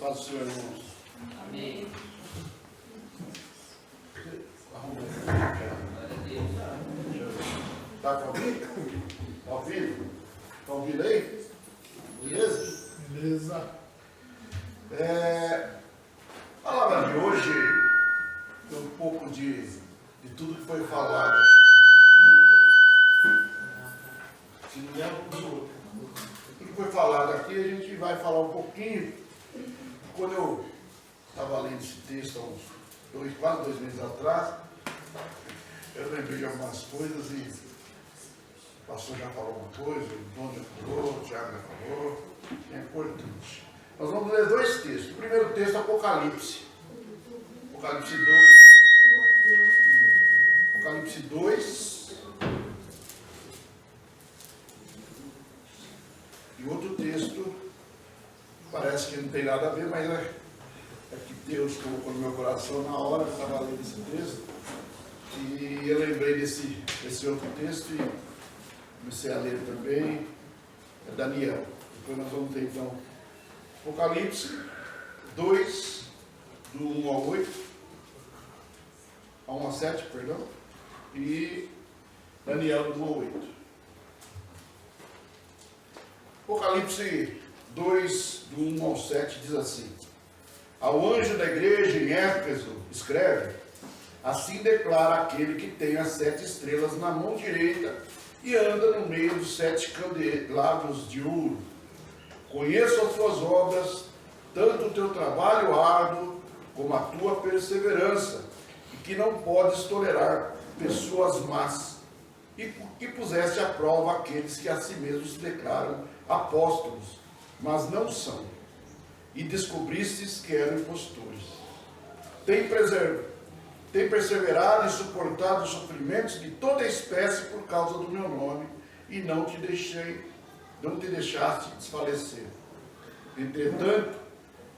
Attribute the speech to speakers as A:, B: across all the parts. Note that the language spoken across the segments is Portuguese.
A: Paz do Senhor, irmãos.
B: Amém.
A: Está ouvindo? Está ouvindo? Está ouvindo aí? Beleza?
C: Beleza.
A: A palavra de hoje é um pouco de tudo que foi falado. Se não é tudo que foi falado aqui, a gente vai falar um pouquinho. Quando eu estava lendo esse texto há quase 2 meses atrás, eu lembrei de algumas coisas e o pastor já falou uma coisa, o Dom já falou, o Tiago já falou, é importante. Nós vamos ler 2 textos. O primeiro texto é Apocalipse. Apocalipse 2. Apocalipse 2. E outro texto, parece que não tem nada a ver, mas é que Deus colocou no meu coração na hora que eu estava lendo esse texto. E eu lembrei desse outro texto e comecei a ler também. É Daniel. Depois nós vamos ter então Apocalipse 2, do 1 ao 8, a 1 a 7, perdão, e Daniel do 1 ao 8. Apocalipse 2, do 1 ao 7, diz assim: Ao anjo da igreja em Éfeso, escreve: Assim declara aquele que tem as 7 estrelas na mão direita e anda no meio dos 7 candelabros de ouro. Conheço as tuas obras, tanto o teu trabalho árduo como a tua perseverança, e que não podes tolerar pessoas más, e que puseste à prova aqueles que a si mesmos se declaram apóstolos, mas não são, e descobristes que eram impostores. Tem perseverado e suportado os sofrimentos de toda espécie por causa do meu nome, e não te deixaste desfalecer. Entretanto,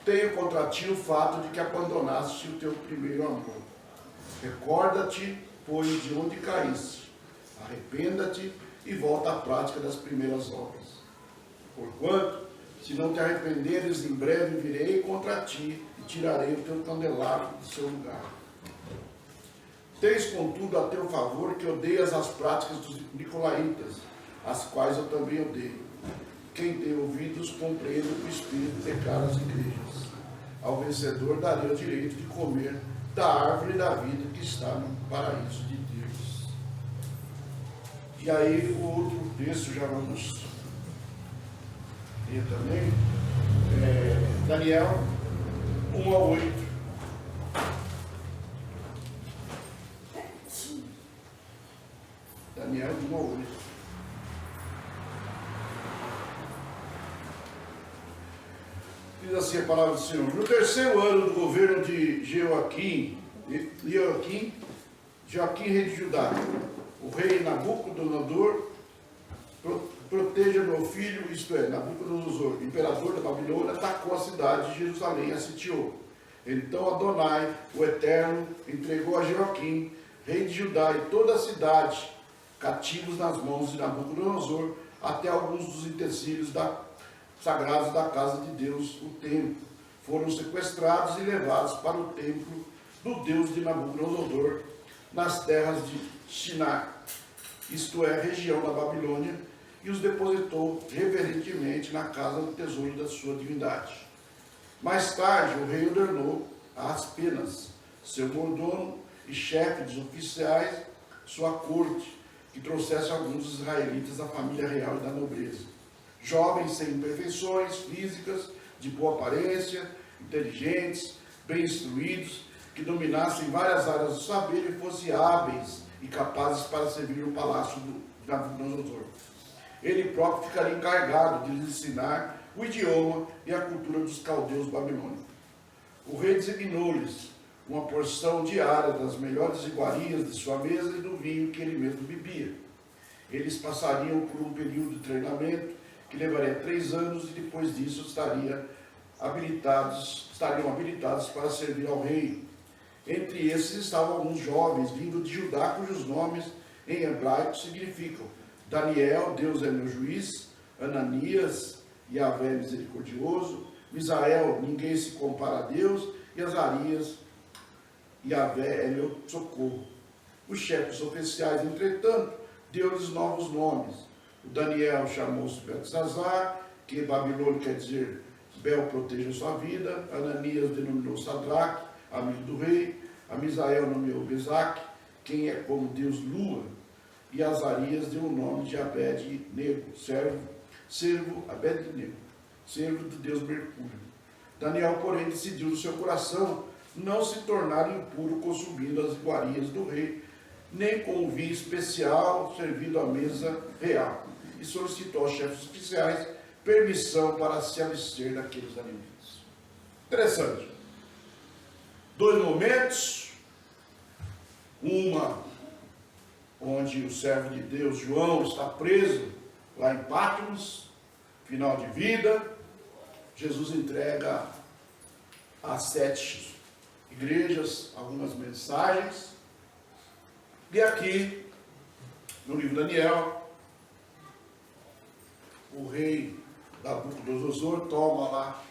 A: tenho contra ti o fato de que abandonaste o teu primeiro amor. Recorda-te, pois, de onde caíste. Arrependa-te e volta à prática das primeiras obras. Porquanto, se não te arrependeres, em breve virei contra ti e tirarei o teu candelabro do seu lugar. Tens, contudo, a teu favor que odeias as práticas dos nicolaítas, as quais eu também odeio. Quem tem ouvidos, compreenda o que o Espírito declara às igrejas. Ao vencedor darei o direito de comer da árvore da vida que está no paraíso de Deus. E aí o outro texto já vamos ler também, Daniel 1 a 8. Daniel 1 a 8. Diz assim a palavra do Senhor: No terceiro ano do governo de Joaquim, rei de Judá, o rei Nabucodonosor proteja meu filho, isto é, Nabucodonosor, imperador da Babilônia, atacou a cidade de Jerusalém e a sitiou. Então Adonai, o Eterno, entregou a Joaquim, rei de Judá, e toda a cidade, cativos nas mãos de Nabucodonosor, até alguns dos utensílios sagrados da casa de Deus, o templo, foram sequestrados e levados para o templo do Deus de Nabucodonosor, nas terras de Shinar, isto é, região da Babilônia, e os depositou reverentemente na casa do tesouro da sua divindade. Mais tarde, o rei ordenou a Aspenas, seu mordomo e chefe dos oficiais, sua corte, que trouxesse alguns israelitas da família real e da nobreza, jovens sem imperfeições físicas, de boa aparência, inteligentes, bem instruídos, que dominassem várias áreas do saber e fossem hábeis e capazes para servir no palácio do Nabucodonosor. Ele próprio ficaria encarregado de lhes ensinar o idioma e a cultura dos caldeus babilônicos. O rei designou-lhes uma porção diária das melhores iguarias de sua mesa e do vinho que ele mesmo bebia. Eles passariam por um período de treinamento que levaria 3 anos, e depois disso estariam habilitados para servir ao rei. Entre esses estavam alguns jovens vindos de Judá, cujos nomes em hebraico significam Daniel, Deus é meu juiz; Ananias, Yahvé misericordioso; Misael, ninguém se compara a Deus. E Azarias, Yahvé é meu socorro. Os chefes oficiais, entretanto, deu-lhes novos nomes. O Daniel chamou-se Beltesazar, que em Babilônia quer dizer Bel proteja sua vida. Ananias denominou Sadraque, amigo do rei. A Misael nomeou Mesaque, quem é como Deus Lua. E Azarias deu o nome de Abed-nego, servo Abed-nego, servo do Deus Mercúrio. Daniel, porém, decidiu no seu coração não se tornar impuro consumindo as iguarias do rei, nem com o vinho especial servido à mesa real, e solicitou aos chefes oficiais permissão para se abster daqueles alimentos. Interessante. Dois momentos, uma onde o servo de Deus, João, está preso lá em Patmos, final de vida. Jesus entrega às 7 igrejas algumas mensagens. E aqui, no livro de Daniel, o rei Nabucodonosor toma lá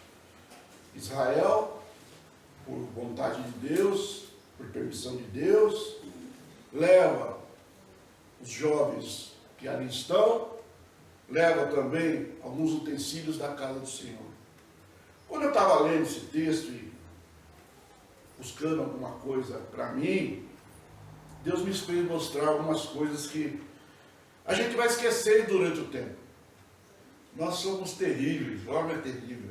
A: Israel, por vontade de Deus, por permissão de Deus, leva os jovens que ali estão, leva também alguns utensílios da casa do Senhor. Quando eu estava lendo esse texto e buscando alguma coisa para mim, Deus me fez mostrar algumas coisas que a gente vai esquecer durante o tempo. Nós somos terríveis, o homem é terrível.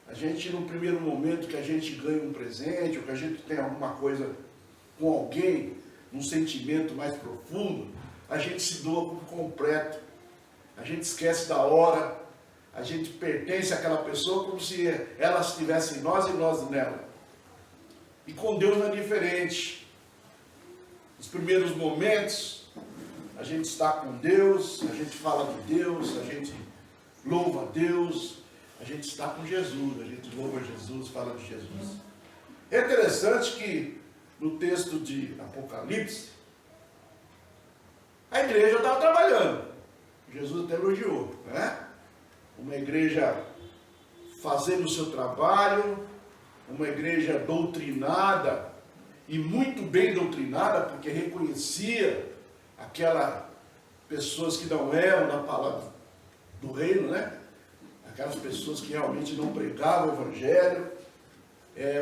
A: A gente, no primeiro momento que a gente ganha um presente, ou que a gente tem alguma coisa com alguém, um sentimento mais profundo, a gente se doa por completo. A gente esquece da hora, a gente pertence àquela pessoa como se ela estivesse em nós e nós nela. E com Deus não é diferente. Nos primeiros momentos, a gente está com Deus, a gente fala de Deus, a gente louva a Deus, a gente está com Jesus, a gente louva Jesus, fala de Jesus. É interessante que no texto de Apocalipse, a igreja estava trabalhando. Jesus até elogiou, né? Uma igreja fazendo o seu trabalho, uma igreja doutrinada, e muito bem doutrinada, porque reconhecia aquelas pessoas que não eram da palavra do reino, né? Aquelas pessoas que realmente não pregavam o evangelho,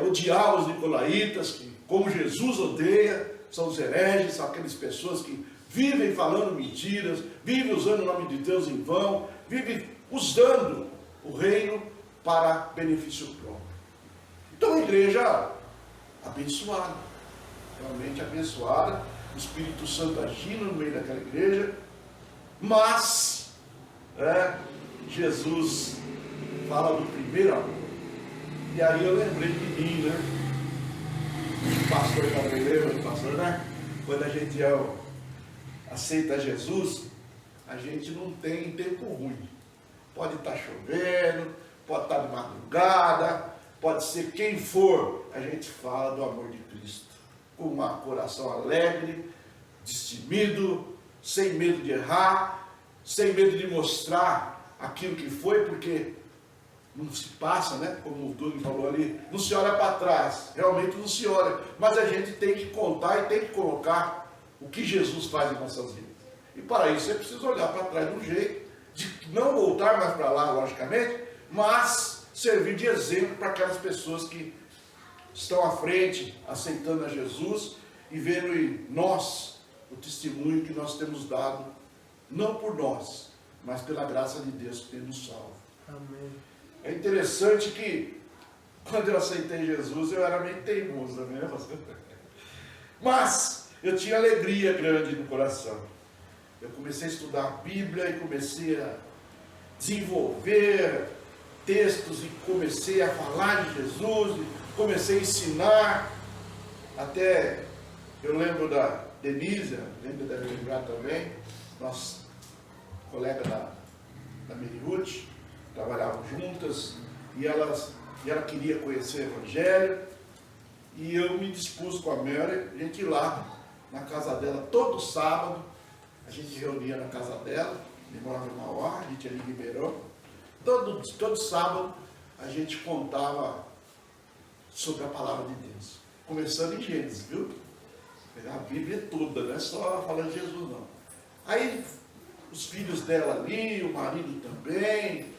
A: odiavam os nicolaítas, que, como Jesus odeia, são os hereges, são aquelas pessoas que vivem falando mentiras, vivem usando o nome de Deus em vão, vivem usando o reino para benefício próprio. Então a igreja abençoada, realmente abençoada, o Espírito Santo agindo no meio daquela igreja, mas Jesus fala do primeiro amor. E aí eu lembrei de mim, né? O pastor também lembra, o pastor, né? Quando a gente aceita Jesus, a gente não tem tempo ruim. Pode estar chovendo, pode estar de madrugada, pode ser quem for, a gente fala do amor de Cristo, com um coração alegre, destemido, sem medo de errar, sem medo de mostrar aquilo que foi, porque não se passa, né? Como o Túlio falou ali, não se olha para trás, realmente não se olha, mas a gente tem que contar e tem que colocar o que Jesus faz em nossas vidas. E para isso é preciso olhar para trás de um jeito, de não voltar mais para lá, logicamente, mas servir de exemplo para aquelas pessoas que estão à frente, aceitando a Jesus e vendo em nós o testemunho que nós temos dado, não por nós, mas pela graça de Deus que tem nos salvo.
B: Amém.
A: É interessante que, quando eu aceitei Jesus, eu era meio teimoso também, né, pastor? Mas eu tinha alegria grande no coração. Eu comecei a estudar a Bíblia e comecei a desenvolver textos e comecei a falar de Jesus, e comecei a ensinar. Até eu lembro da Denise, deve lembrar também, nossa colega da Meriute, trabalhavam juntas, e ela queria conhecer o Evangelho, e eu me dispus com a Mary, a gente ir lá na casa dela todo sábado. A gente reunia na casa dela, ele morava em Mauá, a gente ia em Ribeirão. Todo sábado a gente contava sobre a palavra de Deus. Começando em Gênesis, viu? Pegar a Bíblia toda, não é só falar de Jesus, não. Aí, os filhos dela ali, o marido também.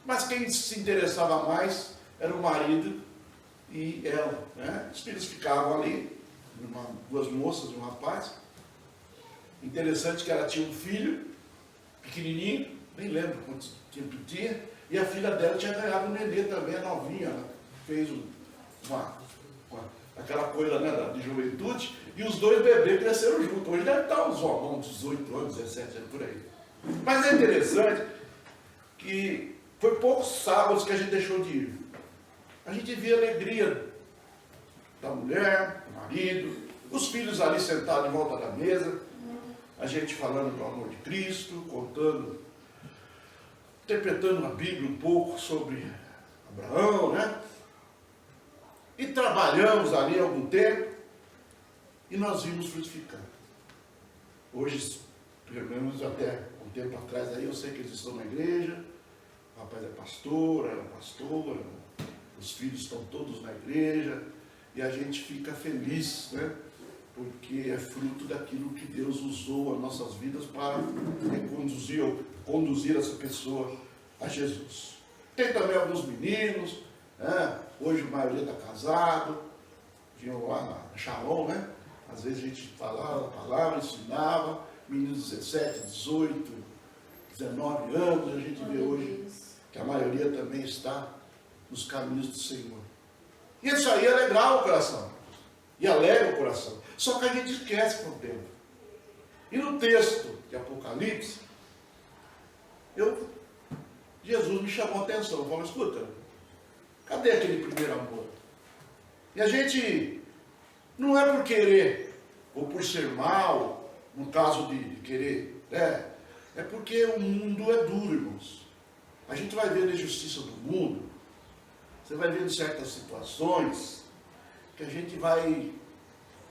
A: Mas quem se interessava mais era o marido e ela, né? Os filhos ficavam ali, duas moças e um rapaz. Interessante que ela tinha um filho, pequenininho, nem lembro quanto tempo tinha, e a filha dela tinha ganhado um nenê também, novinha. Ela fez aquela coisa, né, de juventude, e os dois bebês cresceram juntos. Hoje deve estar uns 18 anos, 17 anos por aí. Mas é interessante que foi poucos sábados que a gente deixou de ir. A gente via a alegria da mulher, do marido, os filhos ali sentados em volta da mesa, a gente falando do amor de Cristo, contando, interpretando a Bíblia um pouco sobre Abraão, né? E trabalhamos ali algum tempo e nós vimos frutificar. Hoje, pelo menos até um tempo atrás aí, eu sei que eles estão na igreja, o rapaz é pastor, ela é pastora, os filhos estão todos na igreja, e a gente fica feliz, né? Porque é fruto daquilo que Deus usou as nossas vidas para conduzir essa pessoa a Jesus. Tem também alguns meninos, né? Hoje a maioria está casado, vinham lá na Shalom, né? Às vezes a gente falava a palavra, ensinava, meninos de 17, 18, 19 anos, a gente vê hoje que a maioria também está nos caminhos do Senhor. E isso aí alegrava o coração, e alegra o coração. Só que a gente esquece com o tempo. E no texto de Apocalipse, Jesus me chamou a atenção. Eu falo, escuta, cadê aquele primeiro amor? E a gente, não é por querer, ou por ser mal, no caso de querer, né? É porque o mundo é duro, irmãos. A gente vai vendo a injustiça do mundo, você vai vendo certas situações, que a gente vai,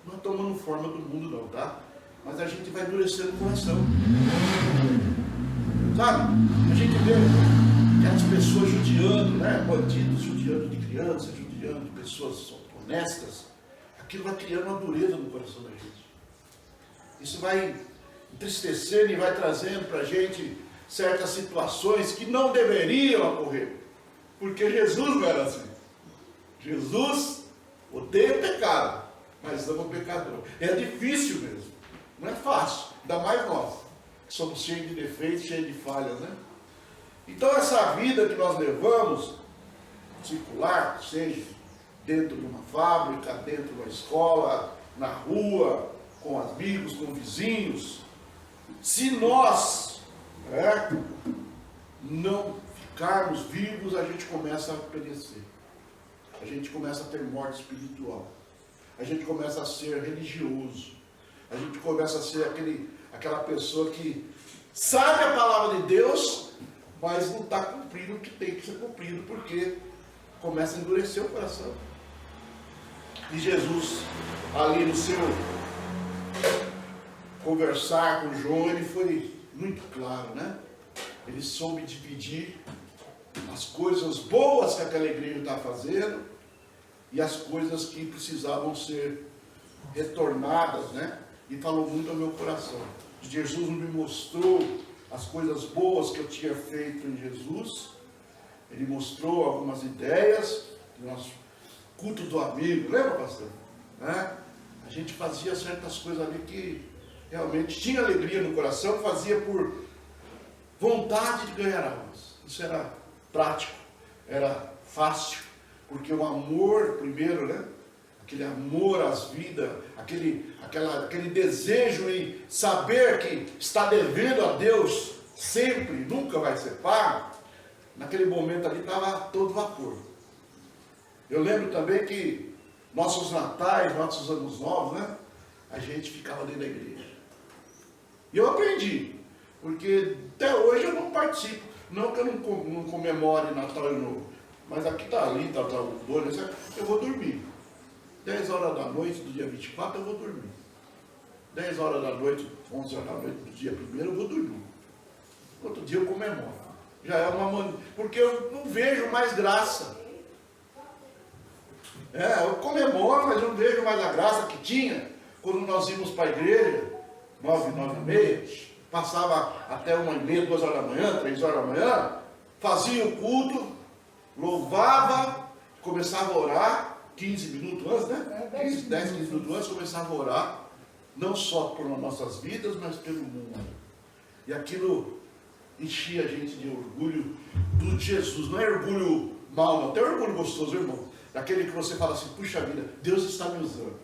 A: não tomando forma do mundo não, tá? Mas a gente vai endurecendo o coração. Sabe? A gente vê aquelas pessoas judiando, né? Bandidos judiando de crianças, judiando de pessoas honestas. Aquilo vai criando uma dureza no coração da gente. Isso vai entristecendo e vai trazendo para a gente certas situações que não deveriam ocorrer. Porque Jesus não era assim. Jesus odeia o pecado, mas ama o pecador. É difícil mesmo. Não é fácil. Ainda mais nós, que somos cheios de defeitos, cheios de falhas, né? Então essa vida que nós levamos, circular, seja dentro de uma fábrica, dentro de uma escola, na rua, com amigos, com vizinhos, se nós não ficarmos vivos, a gente começa a perecer. A gente começa a ter morte espiritual. A gente começa a ser religioso. A gente começa a ser aquela pessoa que sabe a palavra de Deus, mas não está cumprindo o que tem que ser cumprido, porque começa a endurecer o coração. E Jesus, ali no seu conversar com João, ele foi muito claro, né? Ele soube dividir as coisas boas que aquela igreja está fazendo e as coisas que precisavam ser retornadas, né? E falou muito ao meu coração. Jesus me mostrou as coisas boas que eu tinha feito em Jesus. Ele mostrou algumas ideias do nosso culto do amigo. Lembra, pastor? Né? A gente fazia certas coisas ali que realmente tinha alegria no coração, fazia por vontade de ganhar almas. Isso era prático, era fácil, porque o amor, primeiro, né? Aquele amor às vidas, aquele desejo em saber que está devendo a Deus sempre, nunca vai ser pago, naquele momento ali estava todo vapor. Eu lembro também que nossos natais, nossos anos novos, né? A gente ficava dentro da igreja. E eu aprendi, porque até hoje eu não participo, não que eu não comemore Natal e Novo, mas aqui está ali, está o dono, eu vou dormir. 10 horas da noite do dia 24 eu vou dormir. 10 horas da noite, 11 horas da noite do dia 1º eu vou dormir. Outro dia eu comemoro. Já é porque eu não vejo mais graça. Eu comemoro, mas eu não vejo mais a graça que tinha quando nós íamos para a igreja, 9, 9h30, passava até 1h30, 2h da manhã, 3h da manhã, fazia o culto, louvava, começava a orar, 15 minutos antes, né? 10, 15 minutos antes, começava a orar, não só por nossas vidas, mas pelo mundo. E aquilo enchia a gente de orgulho do Jesus. Não é orgulho mal, não. Tem orgulho gostoso, irmão. Daquele que você fala assim, puxa vida, Deus está me usando.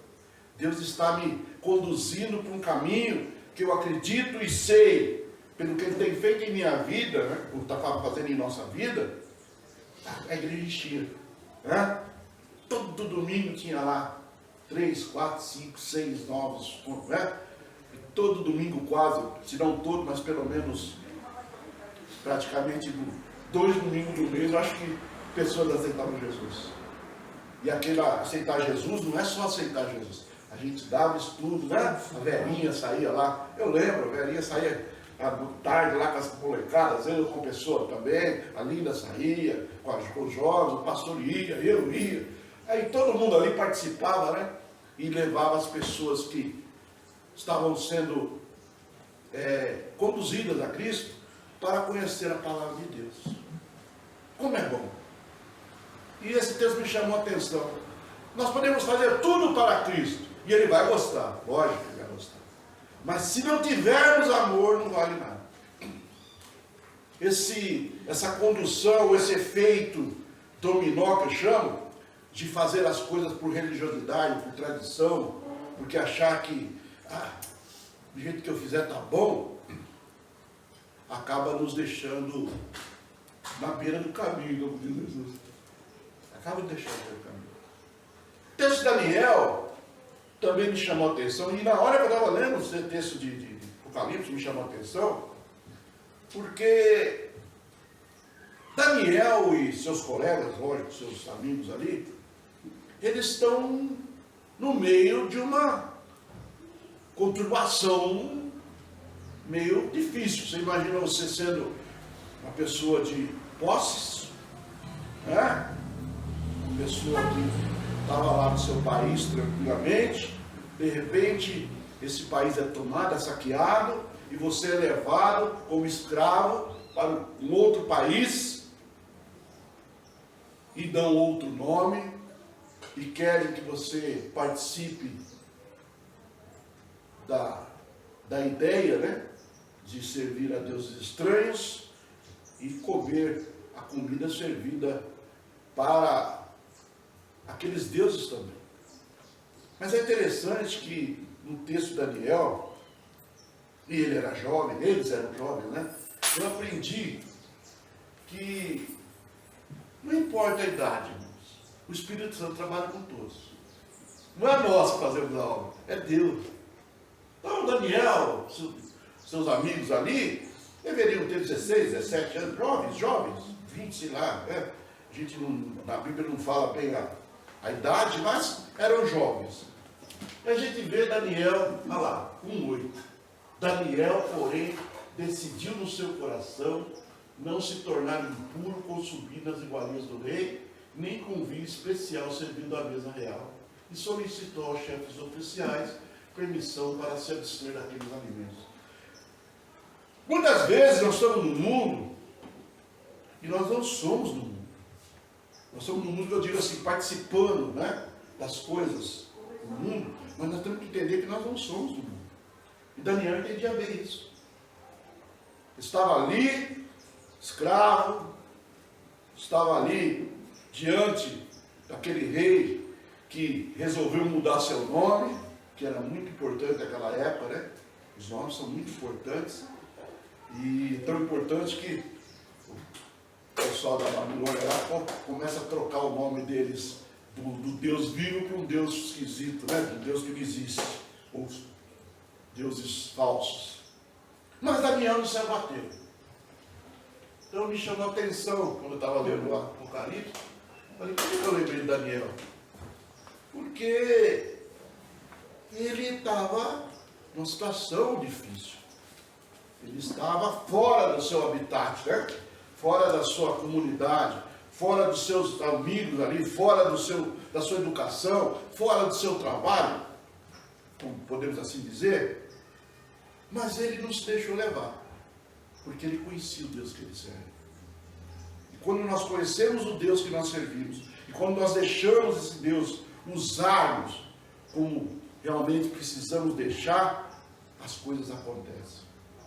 A: Deus está me conduzindo para um caminho que eu acredito e sei, pelo que Ele tem feito em minha vida, né? Ou está fazendo em nossa vida, a igreja enchia. Né? Todo domingo tinha lá 3, 4, 5, 6 novos, né? E todo domingo quase, se não todo, mas pelo menos praticamente 2 domingos do mês, eu acho que pessoas aceitavam Jesus. E aquele aceitar Jesus não é só aceitar Jesus. A gente dava estudo, né? A velhinha saía lá, eu lembro, a velhinha saía à tarde lá com as molecadas, eu com a pessoa também, a Linda saía, com os jovens, o pastor ia, eu ia. Aí todo mundo ali participava, né? E levava as pessoas que estavam sendo conduzidas a Cristo para conhecer a palavra de Deus. Como é bom! E esse texto me chamou a atenção. Nós podemos fazer tudo para Cristo, e Ele vai gostar, lógico que Ele vai gostar. Mas se não tivermos amor, não vale nada. Essa condução, esse efeito dominó que eu chamo, de fazer as coisas por religiosidade, por tradição, porque achar que do jeito que eu fizer está bom, acaba nos deixando na beira do caminho, como diz Jesus. Acaba nos deixando na beira do caminho. O texto de Daniel também me chamou a atenção, e na hora que eu estava lendo esse texto de Apocalipse, me chamou a atenção, porque Daniel e seus colegas, lógico, seus amigos ali, eles estão no meio de uma conturbação meio difícil. Você imagina você sendo uma pessoa de posses, né? Uma pessoa que estava lá no seu país tranquilamente, de repente esse país é tomado, é saqueado, e você é levado como escravo para um outro país, e dão outro nome, e querem que você participe da ideia, né, de servir a deuses estranhos e comer a comida servida para aqueles deuses também. Mas é interessante que no texto de Daniel, e ele era jovem, eles eram jovens, né? Eu aprendi que não importa a idade, irmãos, o Espírito Santo trabalha com todos. Não é nós que fazemos a obra, é Deus. Então Daniel, seus amigos ali, deveriam ter 16, 17 anos, jovens, 20, sei lá, né? A gente na Bíblia não fala bem a idade, mas eram jovens. E a gente vê Daniel, olha lá, 1:8. Daniel, porém, decidiu no seu coração não se tornar impuro com subir nas iguarias do rei, nem com vinho especial servindo à mesa real, e solicitou aos chefes oficiais permissão para se abster daqueles alimentos. Muitas vezes nós estamos no mundo e nós não somos do mundo. Nós somos no mundo, que eu digo assim, participando, né, das coisas do mundo, mas nós temos que entender que nós não somos do mundo. E Daniel entendia bem isso. Estava ali, escravo, estava ali diante daquele rei que resolveu mudar seu nome, que era muito importante naquela época, né? Os nomes são muito importantes, e tão importantes que o pessoal da Babilônia lá começa a trocar o nome deles do Deus vivo para um Deus esquisito, né? Do Deus que não existe, ou deuses falsos. Mas Daniel não se abateu. Então me chamou a atenção quando eu estava lendo o Apocalipse. Falei, por que eu lembrei de Daniel? Porque ele estava numa situação difícil. Ele estava fora do seu habitat, né? fora da sua comunidade, fora dos seus amigos ali, fora da sua educação, fora do seu trabalho, como podemos assim dizer, mas ele nos deixou levar, porque ele conhecia o Deus que ele serve. E quando nós conhecemos o Deus que nós servimos, e quando nós deixamos esse Deus usar-nos como realmente precisamos deixar, as coisas acontecem.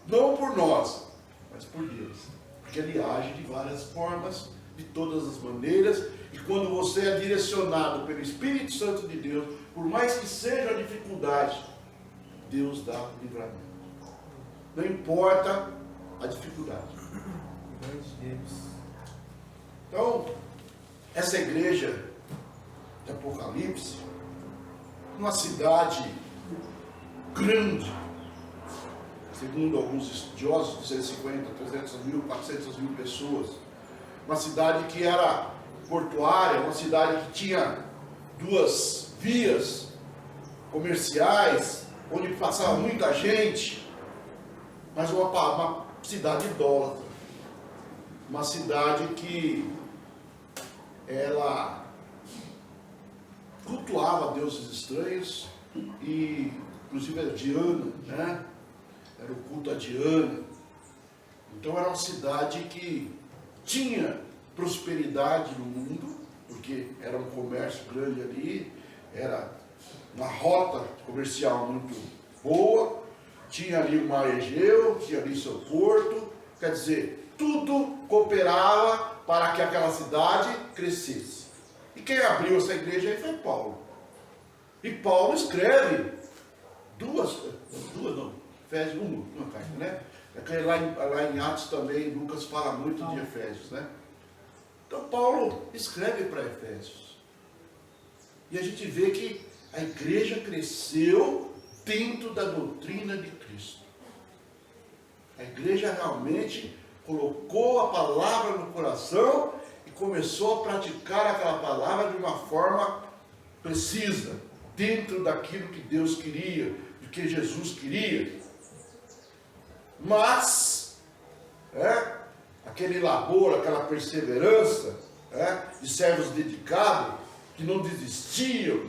A: Não por nós, mas por Deus. Porque Ele age de várias formas, de todas as maneiras, e quando você é direcionado pelo Espírito Santo de Deus, por mais que seja a dificuldade, Deus dá o livramento. Não importa a dificuldade. Então, essa igreja de Apocalipse, uma cidade grande, segundo alguns estudiosos, 250, 300 mil, 400 mil pessoas, uma cidade que era portuária, uma cidade que tinha 2 vias comerciais, onde passava muita gente, mas uma cidade idólatra, uma cidade que ela cultuava deuses estranhos, e inclusive a Diana, né? Era o culto a Diana. Então era uma cidade que tinha prosperidade no mundo, porque era um comércio grande ali, era uma rota comercial muito boa, tinha ali o mar Egeu, tinha ali seu porto, quer dizer, tudo cooperava para que aquela cidade crescesse. E quem abriu essa igreja aí foi Paulo. E Paulo escreve Efésios, uma carta, né? Lá em Atos também, Lucas fala muito de Efésios, né? Então Paulo escreve para Efésios. E a gente vê que a igreja cresceu dentro da doutrina de Cristo. A igreja realmente colocou a palavra no coração e começou a praticar aquela palavra de uma forma precisa, dentro daquilo que Deus queria, do que Jesus queria. Mas, aquele labor, aquela perseverança, de servos dedicados, que não desistiam,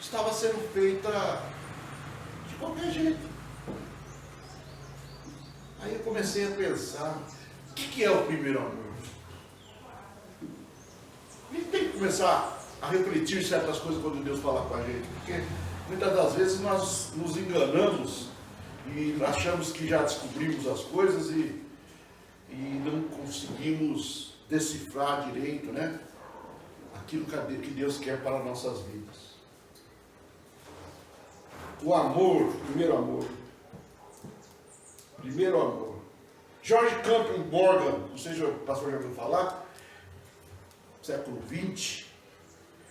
A: estava sendo feita de qualquer jeito. Aí eu comecei a pensar, o que é o primeiro amor? A gente tem que começar a refletir certas coisas quando Deus fala com a gente, porque muitas das vezes nós nos enganamos e achamos que já descobrimos as coisas e não conseguimos decifrar direito, né? Aquilo que Deus quer para as nossas vidas. O amor, primeiro amor. Primeiro amor. George Campbell Morgan, não sei se o pastor já ouviu falar, século XX,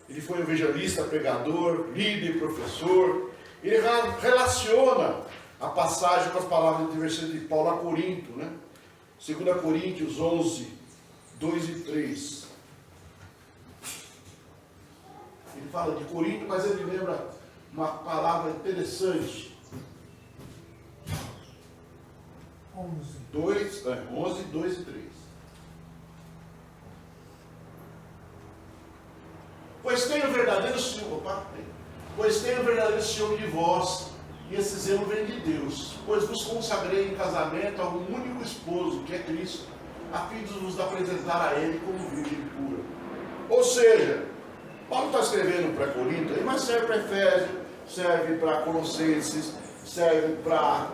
A: ele foi evangelista, pregador, líder, professor. Ele relaciona a passagem com as palavras de Paulo a Corinto, né? 2 Coríntios 11, 2 e 3. Ele fala de Corinto, mas ele lembra uma palavra interessante. 11, 2 e 3. Pois tenho o verdadeiro ciúme de vós, e esse zelo vem de Deus, pois vos consagrei em casamento a um único esposo, que é Cristo, a fim de vos apresentar a Ele como virgem pura. Ou seja, Paulo está escrevendo para Corinto, mas serve para Efésios, serve para Colossenses, serve para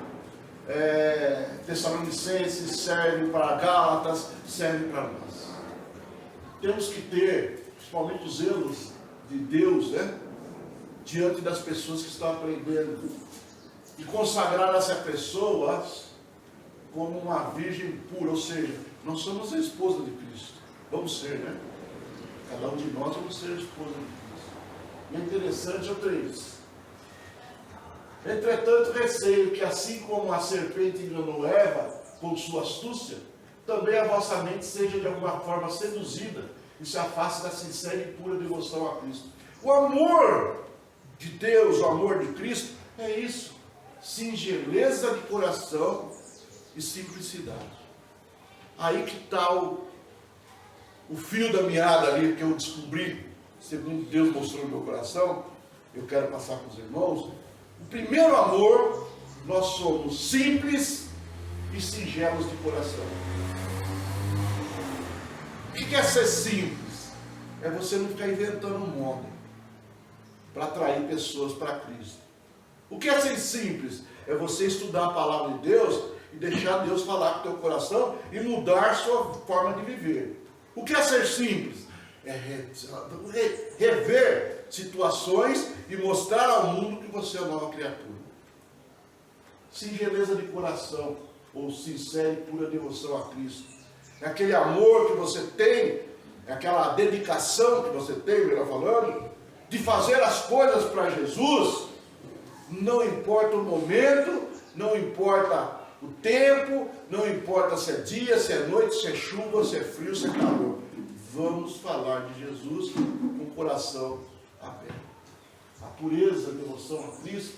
A: Tessalonicenses, serve para Gálatas, serve para nós. Temos que ter, principalmente os zelos de Deus, né? Diante das pessoas que estão aprendendo, e consagrar essa pessoa como uma virgem pura, ou seja, nós somos a esposa de Cristo, vamos ser, né? Cada um de nós vamos ser a esposa de Cristo. E é interessante o 3. Entretanto, receio que assim como a serpente enganou Eva com sua astúcia, também a vossa mente seja de alguma forma seduzida e se afaste da sincera e pura devoção a Cristo. O amor de Deus, o amor de Cristo, é isso: singeleza de coração e simplicidade. Aí que está o fio da meada ali que eu descobri, segundo Deus mostrou no meu coração, eu quero passar para os irmãos. O primeiro amor, nós somos simples e singelos de coração. O que é ser simples? É você não ficar inventando moda para atrair pessoas para Cristo. O que é ser simples? É você estudar a palavra de Deus e deixar Deus falar com o teu coração e mudar a sua forma de viver. O que é ser simples? É rever situações e mostrar ao mundo que você é uma nova criatura. Singeleza de coração, ou sincera e pura devoção a Cristo. É aquele amor que você tem, é aquela dedicação que você tem, melhor falando, de fazer as coisas para Jesus. Não importa o momento, não importa o tempo, não importa se é dia, se é noite, se é chuva, se é frio, se é calor. Vamos falar de Jesus com o coração aberto. A pureza, a devoção a Cristo,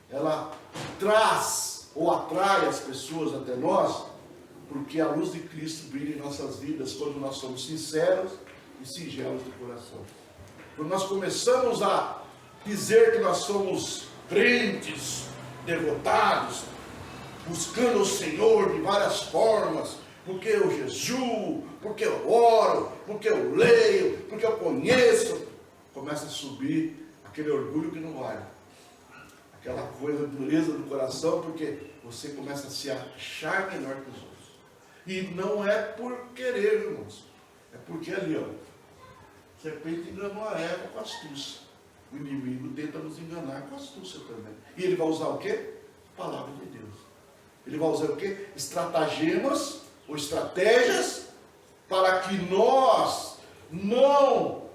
A: ela traz ou atrai as pessoas até nós, porque a luz de Cristo brilha em nossas vidas quando nós somos sinceros e singelos de coração. Quando nós começamos a dizer que nós somos crentes, devotados, buscando o Senhor de várias formas, porque eu jejuo, porque eu oro, porque eu leio, porque eu conheço, começa a subir aquele orgulho que não vai, aquela coisa, dureza do coração, porque você começa a se achar melhor que os outros. E não é por querer, irmãos, é porque ali, ó, a serpente enganou a Eva com astúcia. O inimigo tenta nos enganar com astúcia também. E ele vai usar o quê? A palavra de Deus. Ele vai usar o quê? Estratagemas ou estratégias para que nós não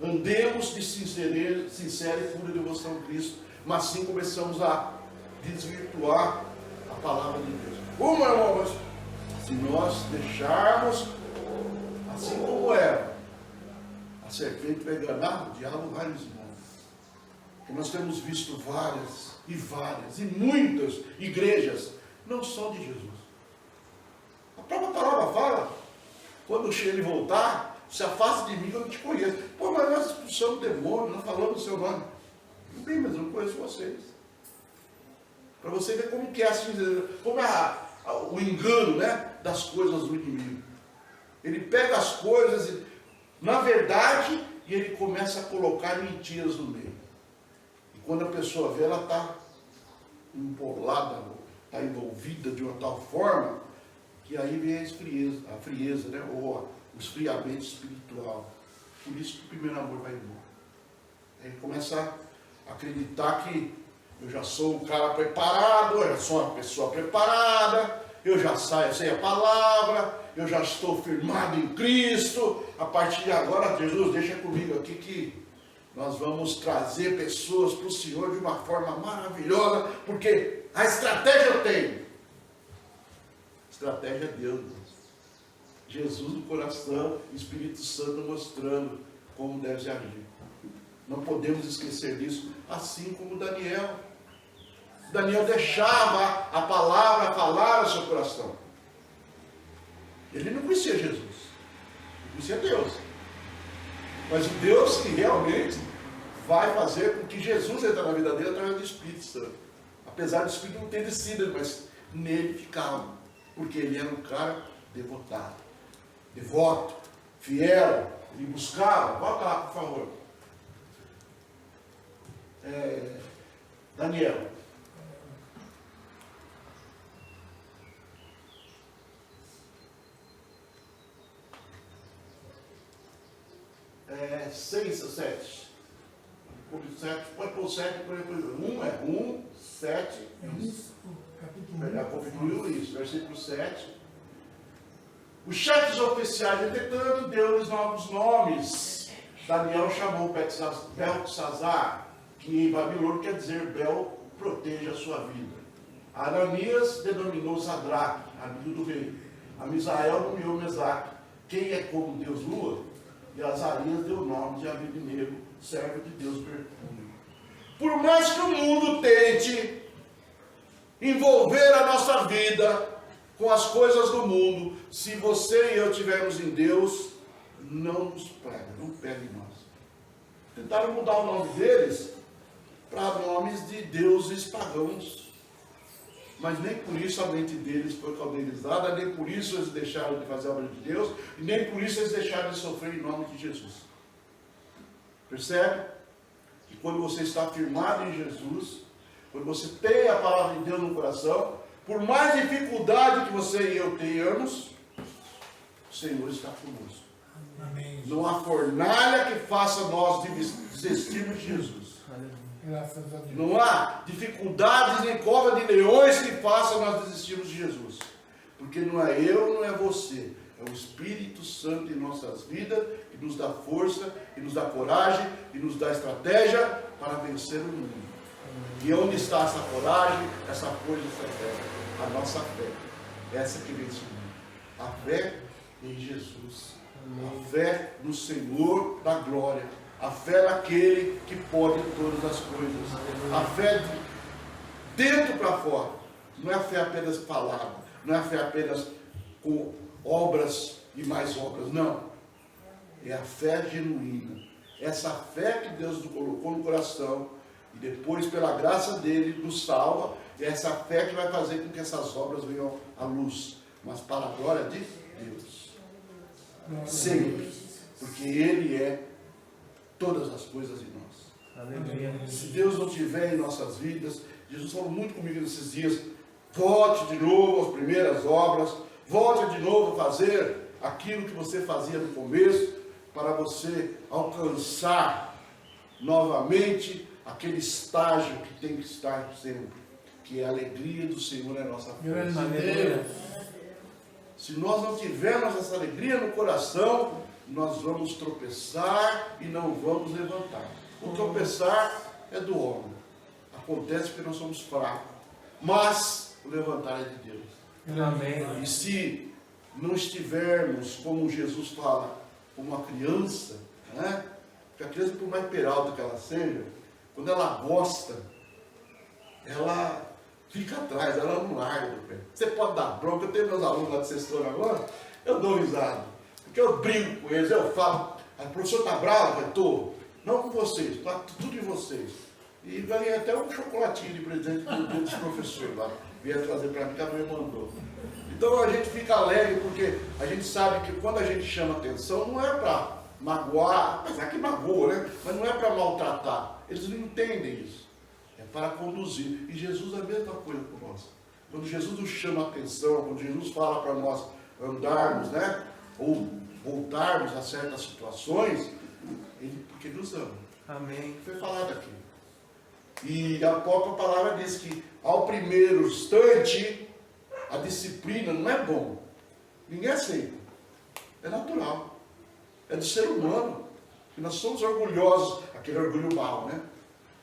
A: andemos de sincera e pura devoção a Cristo, mas sim começamos a desvirtuar a palavra de Deus. Como, irmãos? Se nós deixarmos, assim como Eva, a serpente vai enganar, o diabo vai nos enganar. Porque nós temos visto várias e muitas igrejas não são de Jesus. A própria palavra fala, quando ele voltar, se afaste de mim que eu não te conheço. Pô, mas nós expulsamos demônio, nós falamos o seu nome. Bem, mas eu não conheço vocês. Para você ver como que é assim, como é o engano, né, das coisas do inimigo. Ele pega as coisas, na verdade, e ele começa a colocar mentiras no meio. E quando a pessoa vê, ela está embolada, está envolvida de uma tal forma, que aí vem a frieza, né, ou o esfriamento espiritual. Por isso que o primeiro amor vai embora. Aí ele começa a acreditar que eu já sou um cara preparado, eu já sou uma pessoa preparada, eu já sei a palavra, eu já estou firmado em Cristo. A partir de agora, Jesus, deixa comigo aqui que nós vamos trazer pessoas para o Senhor de uma forma maravilhosa, porque a estratégia eu tenho. Estratégia é Deus, Jesus no coração, Espírito Santo mostrando como deve se agir. Não podemos esquecer disso, assim como Daniel. Daniel deixava a palavra falar ao seu coração. Ele não conhecia Jesus, ele conhecia Deus. Mas o Deus que realmente vai fazer com que Jesus entre na vida dele através do Espírito Santo. Apesar do Espírito não ter descido, mas nele ficava. Porque ele era um cara devotado, devoto, fiel, ele buscava. Volta lá, por favor. Daniel. É 6 ou 7? Pode pôr 7, pode pôr 1, é 1, 7. Já concluiu isso, versículo 7. Os chefes oficiais, entretanto, deu-lhes novos nomes. Daniel chamou Beltesazar, que em Babilônia quer dizer Bel proteja a sua vida. Ananias denominou Sadraque, amigo do rei. A Misael nomeou Mesaque, quem é como Deus Lua. E Azarias deu o nome de Abednego, servo de Deus Mercúrio. Por mais que o mundo tente envolver a nossa vida com as coisas do mundo. Se você e eu estivermos em Deus, não nos pega, não pega em nós. Tentaram mudar o nome deles para nomes de deuses pagãos. Mas nem por isso a mente deles foi cauterizada, nem por isso eles deixaram de fazer a obra de Deus, e nem por isso eles deixaram de sofrer em nome de Jesus. Percebe? Que quando você está firmado em Jesus, quando você tem a palavra de Deus no coração, por mais dificuldade que você e eu tenhamos, o Senhor está conosco. Amém. Não há fornalha que faça nós desistirmos de Jesus.
B: Graças a Deus.
A: Não há dificuldades nem cova de leões que façam nós desistirmos de Jesus. Porque não é eu, não é você. É o Espírito Santo em nossas vidas, que nos dá força, que nos dá coragem, que nos dá estratégia para vencer o mundo. E onde está essa coragem, essa força e estratégia? A nossa fé. Essa que vence o mundo. A fé em Jesus. A fé no Senhor da glória. A fé naquele que pode todas as coisas. A fé de dentro para fora. Não é a fé apenas falada. Não é a fé apenas com obras e mais obras. Não. É a fé genuína. Essa fé que Deus nos colocou no coração. E depois, pela graça dele, nos salva. É essa fé que vai fazer com que essas obras venham à luz. Mas para a glória de Deus. Sempre. Porque Ele é todas as coisas em nós. Aleluia. Se Deus não tiver em nossas vidas, Jesus falou muito comigo nesses dias, volte de novo às primeiras obras, volte de novo a fazer aquilo que você fazia no começo, para você alcançar novamente aquele estágio que tem que estar sempre, que é a alegria do Senhor é a nossa força. Se nós não tivermos essa alegria no coração, nós vamos tropeçar e não vamos levantar. O tropeçar é do homem. Acontece porque nós somos fracos. Mas o levantar é de Deus.
B: Amém.
A: E se não estivermos, como Jesus fala, como uma criança, né? Porque a criança, por mais peralta que ela seja, quando ela gosta, ela fica atrás, ela não larga do pé. Você pode dar bronca, eu tenho meus alunos lá de sexto agora, eu dou risada. Porque eu brinco com eles, eu falo, a professora está brava? Eu estou. Não com vocês, está tudo em vocês. E ganhei até um chocolatinho de presente dos professores lá. Vieram trazer para mim, que a mãe mandou. Então a gente fica alegre, porque a gente sabe que quando a gente chama atenção, não é para magoar, apesar que magoa, né? Mas não é para maltratar. Eles não entendem isso. É para conduzir. E Jesus é a mesma coisa com nós. Quando Jesus nos chama a atenção, quando Jesus fala para nós andarmos, né? Ou voltarmos a certas situações, porque nos ama. Amém. Foi falado aqui. E a própria palavra diz que ao primeiro instante, a disciplina não é bom. Ninguém aceita. É natural. É do ser humano. E nós somos orgulhosos, aquele orgulho mau, né?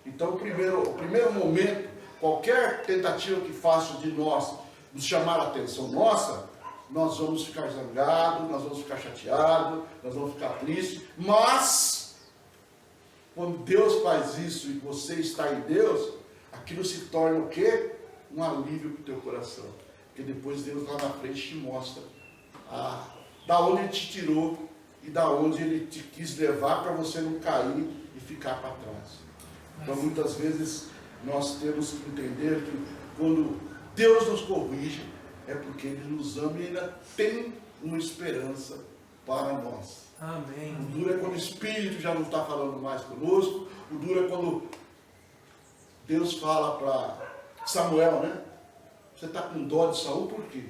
A: Então o primeiro momento, qualquer tentativa que faça de nós, nos chamar a atenção nossa, nós vamos ficar zangados, nós vamos ficar chateados, nós vamos ficar tristes, mas quando Deus faz isso e você está em Deus, aquilo se torna o quê? Um alívio para o teu coração. Porque depois Deus lá na frente te mostra da onde Ele te tirou e da onde Ele te quis levar para você não cair e ficar para trás. Então muitas vezes nós temos que entender que quando Deus nos corrige, é porque Ele nos ama e ainda tem uma esperança para nós. Amém. O duro é quando o Espírito já não está falando mais conosco. O duro é quando Deus fala para Samuel, né? Você está com dó de Saul por quê?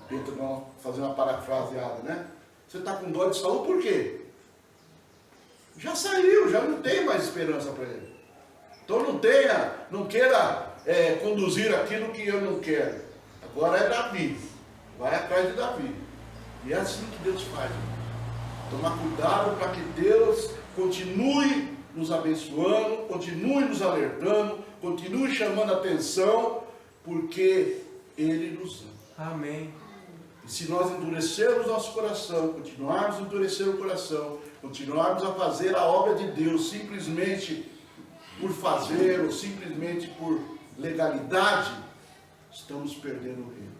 A: Tenta fazer uma parafraseada, né? Você está com dó de Saul por quê? Já saiu, já não tem mais esperança para ele. Então não queira conduzir aquilo que eu não quero. Agora é Davi. Vai atrás de Davi. E é assim que Deus faz. Tomar cuidado para que Deus continue nos abençoando, continue nos alertando, continue chamando a atenção, porque Ele nos ama. Amém. E se nós endurecermos nosso coração, continuarmos a endurecer o coração, continuarmos a fazer a obra de Deus simplesmente por fazer ou simplesmente por legalidade, estamos perdendo o reino.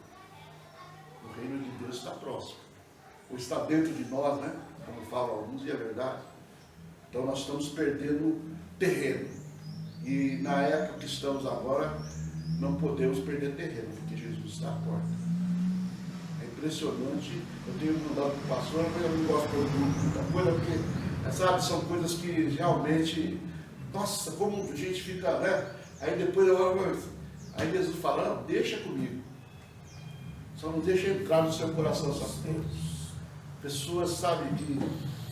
A: O reino de Deus está próximo. Ou está dentro de nós, né? Como falam alguns, e é verdade. Então nós estamos perdendo terreno. E na época que estamos agora, não podemos perder terreno, porque Jesus está à porta. É impressionante. Eu tenho mudado para o pastor, mas eu não gosto de muita coisa, porque, sabe, são coisas que realmente, nossa, como a gente fica, né? Aí depois aí Jesus fala, não, deixa comigo. Só não deixa entrar no seu coração essas coisas. Pessoas, sabe, que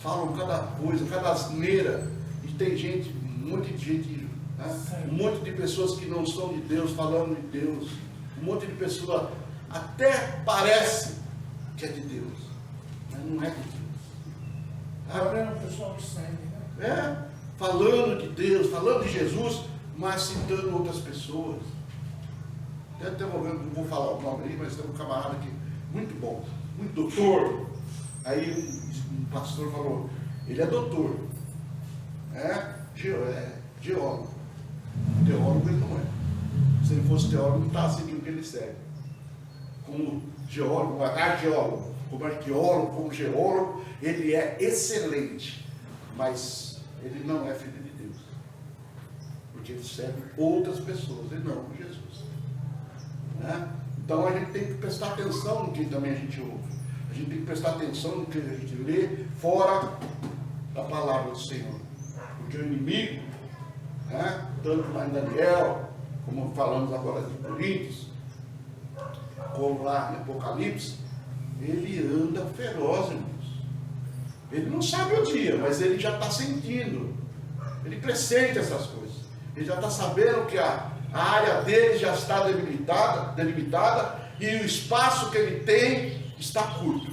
A: falam cada coisa, cada asneira. E tem gente, um monte de gente, né? Um monte de pessoas que não são de Deus, falando de Deus. Um monte de pessoas, até parece que é de Deus, mas não é de Deus.
B: Agora é um pessoal que segue, né?
A: Falando de Deus, falando de Jesus, mas citando outras pessoas. Até não vou falar o nome aí, mas tem um camarada aqui, muito bom, muito doutor. Aí um pastor falou, ele é doutor, geólogo. Teólogo ele não é. Se ele fosse teólogo, não está seguindo o que ele segue. Como geólogo, arqueólogo, como arqueólogo, como geólogo, ele é excelente, mas ele não é filho de Deus. Porque ele serve outras pessoas, e não Jesus. Então a gente tem que prestar atenção no que também a gente ouve. A gente tem que prestar atenção no que a gente lê fora da palavra do Senhor. Porque o inimigo, tanto lá em Daniel, como falamos agora de Coríntios, como lá em Apocalipse, ele anda feroz, irmãos. Ele não sabe o dia, mas ele já está sentindo. Ele pressente essas coisas. Ele já está sabendo que a área dele já está delimitada e o espaço que ele tem está curto.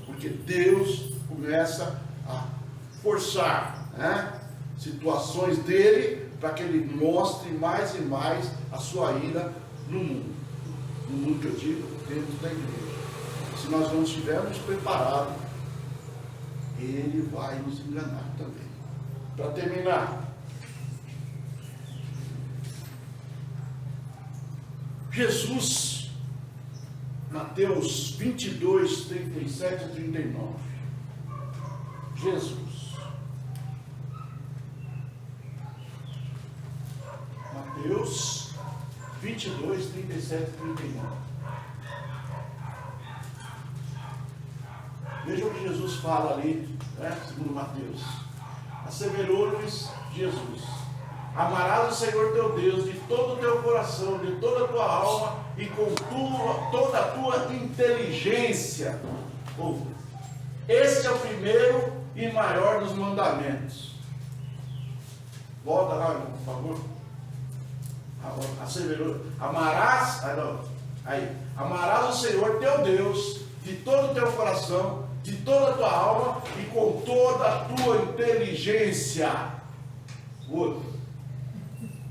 A: Porque Deus começa a forçar situações dele para que ele mostre mais e mais a sua ira no mundo. No mundo que eu digo, dentro da igreja. Se nós não estivermos preparados, ele vai nos enganar também. Para terminar, Jesus, Mateus 22, 37 a 39. Jesus. Mateus 22, 37 a 39. Veja o que Jesus fala ali, segundo Mateus. Asseverou-lhes Jesus: amarás o Senhor teu Deus de todo o teu coração, de toda a tua alma e com toda a tua inteligência. Esse é o primeiro e maior dos mandamentos. Volta lá, por favor. Asseverou: amarás o Senhor teu Deus de todo o teu coração, de toda a tua alma e com toda a tua inteligência. Outro.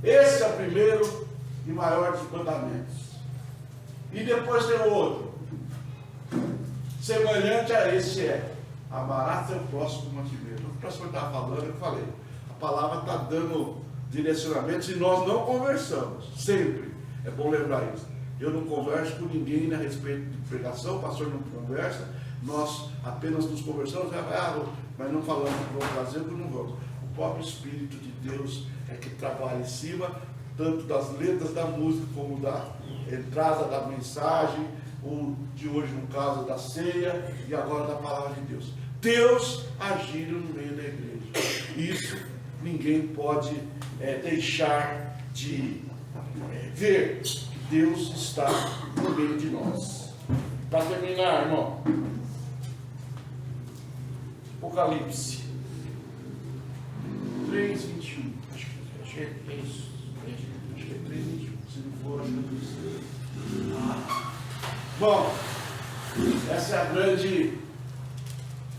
A: Esse é o primeiro e maior dos mandamentos. E depois tem o outro. Semelhante a esse amarás teu próximo como a ti mesmo. O pastor estava falando, eu falei. A palavra está dando direcionamentos e nós não conversamos. Sempre. É bom lembrar isso. Eu não converso com ninguém a respeito de pregação, o pastor não conversa. Nós apenas nos conversamos, mas não falamos o que vamos fazer, o que não vamos. O próprio Espírito de Deus é que trabalha em cima, tanto das letras da música, como da entrada da mensagem, ou de hoje no caso da ceia, e agora da palavra de Deus. Deus agindo no meio da igreja. Isso ninguém pode deixar de ver que Deus está no meio de nós. Para terminar, irmão, Apocalipse 3:21. Acho que é isso. Acho que é 3:21. Se não for, acho que é. Bom, essa é a grande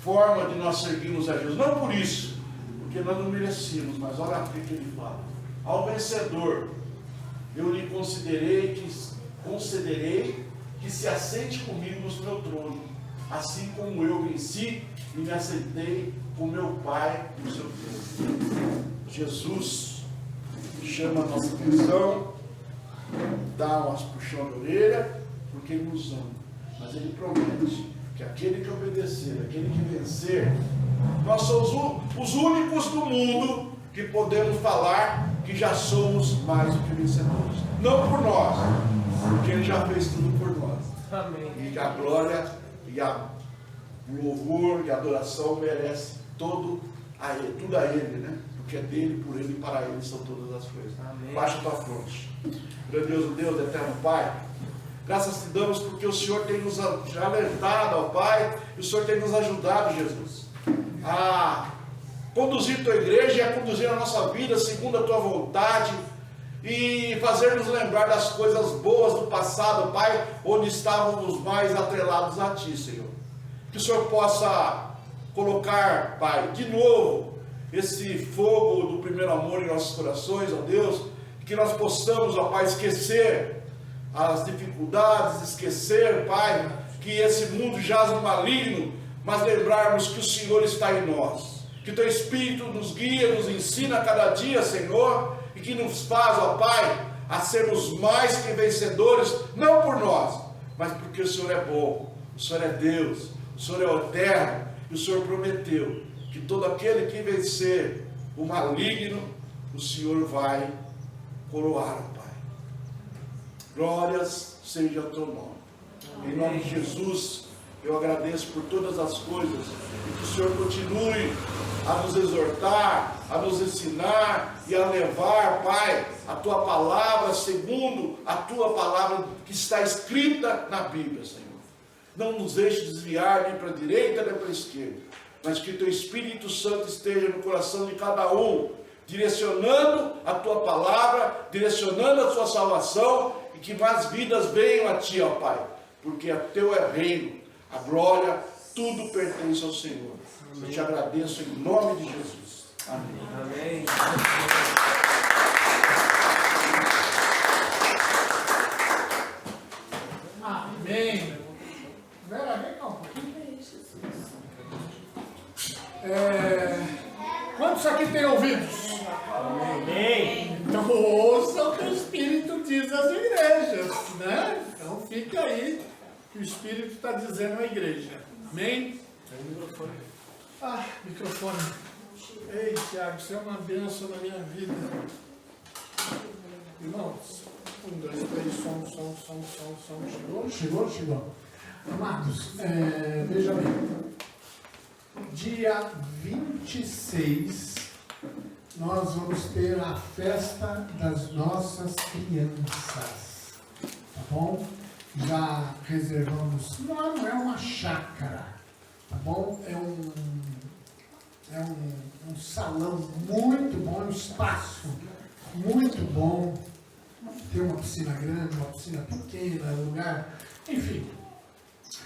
A: forma de nós seguirmos a Jesus. Não por isso, porque nós não merecíamos, mas olha o que ele fala. Ao vencedor, eu lhe concederei que se assente comigo no meu trono, assim como eu venci e me assentei com meu Pai no seu trono. Jesus chama a nossa atenção, dá umas puxão de orelha, porque Ele nos ama. mas Ele promete que aquele que obedecer, aquele que vencer, nós somos os únicos do mundo que podemos falar que já somos mais do que vencedores. Não por nós, porque Ele já fez tudo por nós.
C: Amém.
A: E a glória e o louvor e a adoração merece tudo a Ele, né? Porque é dele, por Ele e para Ele são todas as coisas.
C: Amém.
A: Baixa a tua fronte. Grandioso Deus, eterno Pai, graças te damos porque o Senhor tem nos alertado, ó Pai, e o Senhor tem nos ajudado, Jesus, a conduzir tua igreja e a conduzir a nossa vida segundo a tua vontade e fazer-nos lembrar das coisas boas do passado, Pai, onde estávamos mais atrelados a Ti, Senhor. Que o Senhor possa colocar, Pai, de novo esse fogo do primeiro amor em nossos corações, ó Deus, que nós possamos, ó Pai, esquecer as dificuldades, esquecer, Pai, que esse mundo jaz no maligno, mas lembrarmos que o Senhor está em nós, que Teu Espírito nos guia, nos ensina a cada dia, Senhor, e que nos faz, ó Pai, a sermos mais que vencedores, não por nós, mas porque o Senhor é bom, o Senhor é Deus, o Senhor é eterno, e o Senhor prometeu que todo aquele que vencer o maligno, o Senhor vai coroar, ó Pai. Glórias seja o Teu nome. Em nome de Jesus, eu agradeço por todas as coisas, e que o Senhor continue a nos exortar, a nos ensinar e a levar, Pai, a Tua palavra segundo a Tua palavra que está escrita na Bíblia, Senhor. Não nos deixe desviar nem para a direita nem para a esquerda, mas que Teu Espírito Santo esteja no coração de cada um, direcionando a Tua palavra, direcionando a Sua salvação, e que mais vidas venham a Ti, ó Pai, porque a Teu é reino, a glória, tudo pertence ao Senhor. Eu te agradeço em nome de Jesus. Amém.
C: Amém.
B: Amém. Vera, vem cá um pouquinho. Quantos aqui têm ouvidos?
C: Amém.
B: Então ouça o que o Espírito diz às igrejas, né? Então fica aí que o Espírito está dizendo à igreja. Amém? Microfone. Ei, Tiago, isso é uma bênção na minha vida. Irmãos, 1, 2, 3, som. Chegou. Amados, veja bem. Dia 26, nós vamos ter a festa das nossas crianças. Tá bom? Já reservamos. Não é uma chácara. Tá bom? É um salão muito bom, um espaço muito bom. Tem uma piscina grande, uma piscina pequena, lugar. Enfim,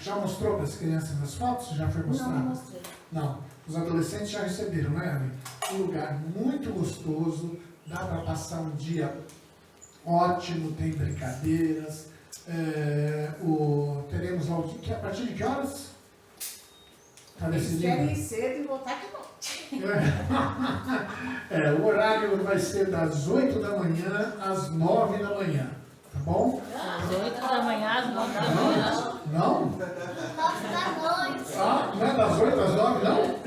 B: já mostrou para as crianças as fotos? Já foi mostrado?
D: Não mostrei.
B: Não. Os adolescentes já receberam, né, Ellen? Um lugar muito gostoso, dá para passar um dia ótimo, tem brincadeiras. Teremos lá a partir de que horas?
D: Eles querem ir cedo e voltar de noite.
B: O horário vai ser das 8 da manhã às 9 da manhã. Tá bom?
E: Às 8 da manhã, às 9 da manhã.
B: Não?
D: 9 da noite.
B: Não é das 8 às 9, não?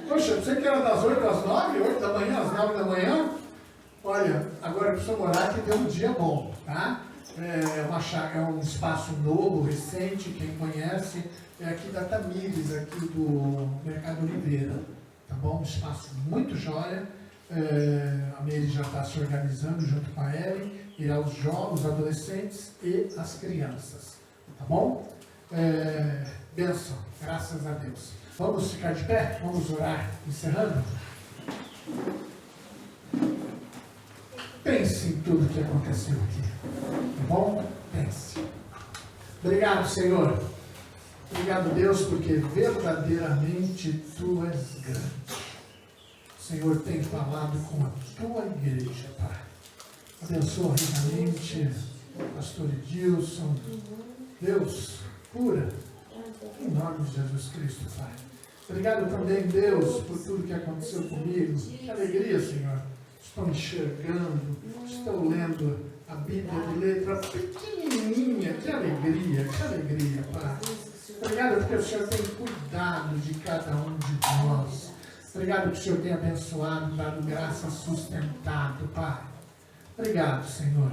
B: Poxa, você que era das 8 às 9, 8 da manhã, às 9 da manhã? Olha, agora precisa morar que deu um dia bom, tá? É um espaço novo, recente, quem conhece, é aqui da Tamires, aqui do Mercado Oliveira, tá bom? Um espaço muito jóia, a Meire já está se organizando junto com a Ellen, e aos jovens, adolescentes e as crianças, tá bom? Bênção, graças a Deus. Vamos ficar de pé? Vamos orar, encerrando? Pense em tudo que aconteceu aqui, tá bom? Pense. Obrigado, Senhor. Obrigado, Deus, porque verdadeiramente Tu és grande. O Senhor tem falado com a Tua igreja, Pai. Abençoa ricamente o pastor Edilson. Deus, cura. Em nome de Jesus Cristo, Pai. Obrigado também, Deus, por tudo que aconteceu comigo. Que alegria, Senhor. Estou enxergando, estou lendo a Bíblia de letra pequenininha. Que alegria, Pai. Obrigado porque o Senhor tem cuidado de cada um de nós. Obrigado que o Senhor tem abençoado, dado graça, sustentado, Pai. Obrigado, Senhor.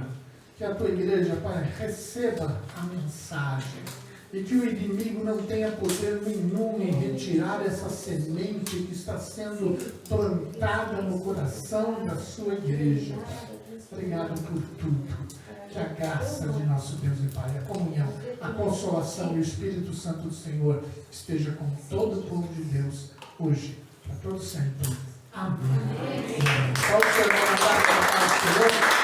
B: Que a tua igreja, Pai, receba a mensagem. E que o inimigo não tenha poder nenhum em retirar essa semente que está sendo plantada no coração da sua igreja. Obrigado por tudo. Que a graça de nosso Deus e Pai, a comunhão, a consolação e o Espírito Santo do Senhor esteja com todo o povo de Deus, hoje, para todo sempre. Amém. Amém. Pode ser uma palavra para o Senhor.